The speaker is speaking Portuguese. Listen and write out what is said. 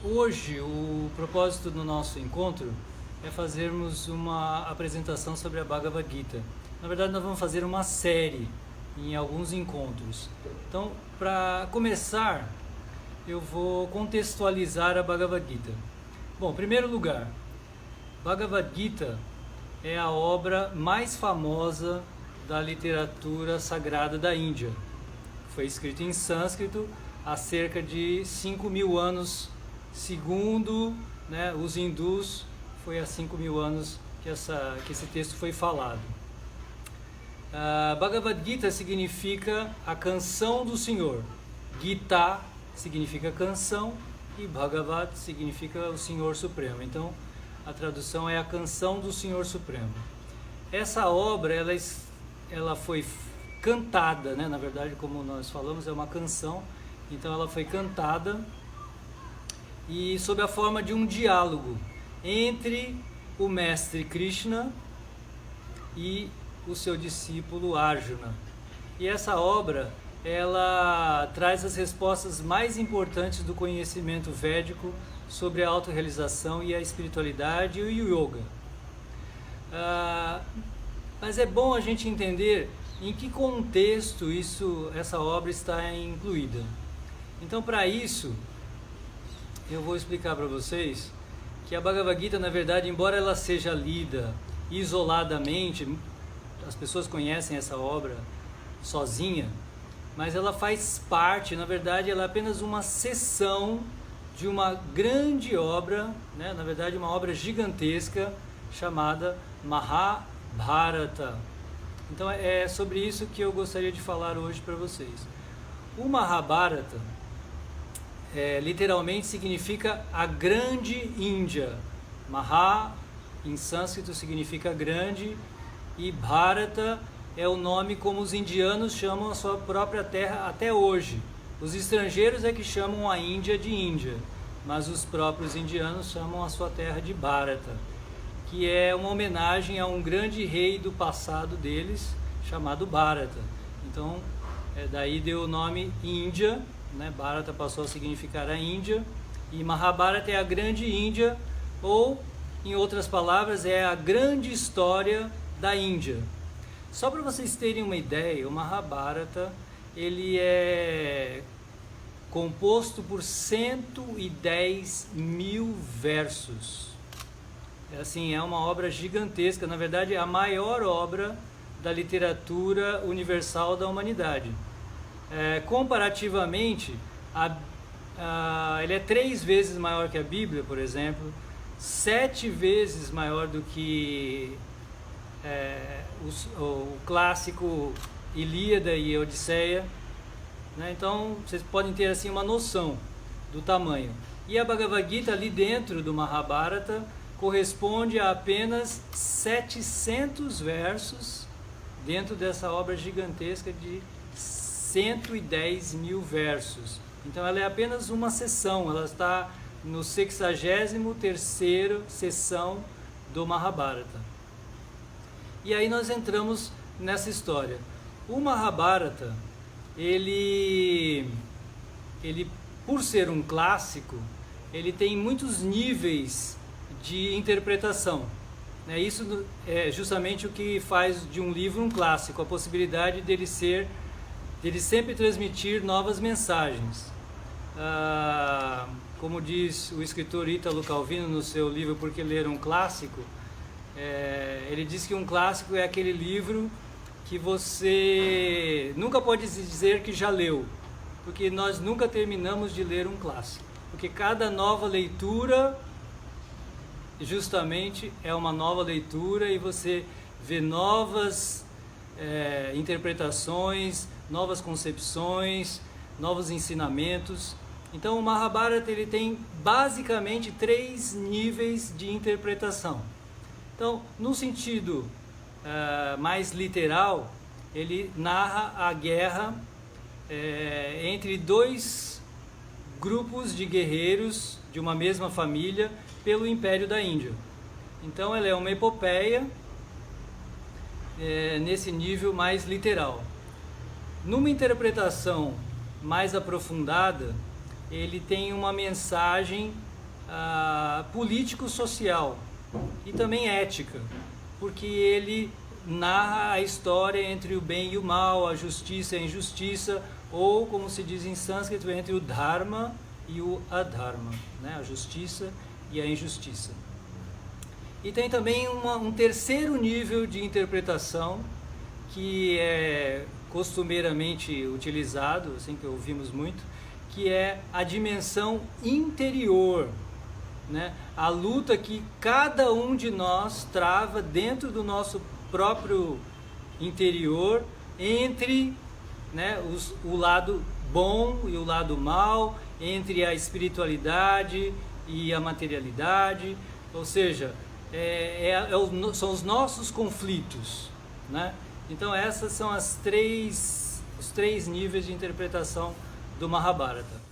Hoje, o propósito do nosso encontro é fazermos uma apresentação sobre a Bhagavad Gita. Na verdade, nós vamos fazer uma série em alguns encontros. Então, para começar, eu vou contextualizar a Bhagavad Gita. Bom, em primeiro lugar, Bhagavad Gita é a obra mais famosa da literatura sagrada da Índia. Foi escrito em sânscrito há cerca de 5.000 anos, segundo os hindus, foi há 5.000 anos que esse texto foi falado. Bhagavad Gita significa a canção do Senhor. Gita significa canção e Bhagavat significa o Senhor Supremo. Então, a tradução é a canção do Senhor Supremo. Essa obra, ela foi cantada, na verdade, como nós falamos, é uma canção. Então, ela foi cantada e sob a forma de um diálogo entre o mestre Krishna e o seu discípulo Arjuna. E essa obra, ela traz as respostas mais importantes do conhecimento védico sobre a autorrealização e a espiritualidade e o yoga. Mas é bom a gente entender em que contexto essa obra está incluída. Então, para isso, eu vou explicar para vocês que a Bhagavad Gita, na verdade, embora ela seja lida isoladamente, as pessoas conhecem essa obra sozinha, mas ela faz parte, na verdade, ela é apenas uma seção de uma grande obra, na verdade, uma obra gigantesca chamada Mahabharata. Então, é sobre isso que eu gostaria de falar hoje para vocês. O Mahabharata literalmente significa a grande Índia. Maha, em sânscrito, significa grande, e Bharata é o nome como os indianos chamam a sua própria terra até hoje. Os estrangeiros é que chamam a Índia de Índia, mas os próprios indianos chamam a sua terra de Bharata, que é uma homenagem a um grande rei do passado deles, chamado Bharata. Então, daí deu o nome Índia, Bharata passou a significar a Índia, e Mahabharata é a grande Índia, ou, em outras palavras, é a grande história da Índia. Só para vocês terem uma ideia, o Mahabharata, ele é composto por 110.000 versos. É uma obra gigantesca, na verdade é a maior obra da literatura universal da humanidade. Comparativamente, ele é 3 vezes maior que a Bíblia, por exemplo, 7 vezes maior do que o clássico Ilíada e Odisseia, Então, vocês podem ter assim uma noção do tamanho. E a Bhagavad Gita, ali dentro do Mahabharata, corresponde a apenas 700 versos dentro dessa obra gigantesca de 110.000 versos. Então, ela é apenas uma seção, ela está no 63ª sessão do Mahabharata. E aí nós entramos nessa história. O Mahabharata, ele por ser um clássico, ele tem muitos níveis de interpretação. Isso é justamente o que faz de um livro um clássico, a possibilidade dele sempre transmitir novas mensagens. Como diz o escritor Ítalo Calvino no seu livro Por que Ler um Clássico, ele diz que um clássico é aquele livro que você nunca pode dizer que já leu, porque nós nunca terminamos de ler um clássico, porque cada nova leitura justamente é uma nova leitura e você vê novas interpretações, novas concepções, novos ensinamentos. Então o Mahabharata ele tem basicamente 3 níveis de interpretação. Então, no sentido mais literal, ele narra a guerra entre 2 grupos de guerreiros de uma mesma família pelo Império da Índia. Então, ela é uma epopeia nesse nível mais literal. Numa interpretação mais aprofundada, ele tem uma mensagem político-social e também ética, porque ele narra a história entre o bem e o mal, a justiça e a injustiça, ou, como se diz em sânscrito, entre o dharma e o adharma, né? A justiça e a injustiça. E tem também um terceiro nível de interpretação que é costumeiramente utilizado, assim que ouvimos muito, que é a dimensão interior, né? A luta que cada um de nós trava dentro do nosso próprio interior entre, né, o lado bom e o lado mal, entre a espiritualidade e a materialidade, ou seja, são os nossos conflitos, né? Então essas são os três níveis de interpretação do Mahabharata.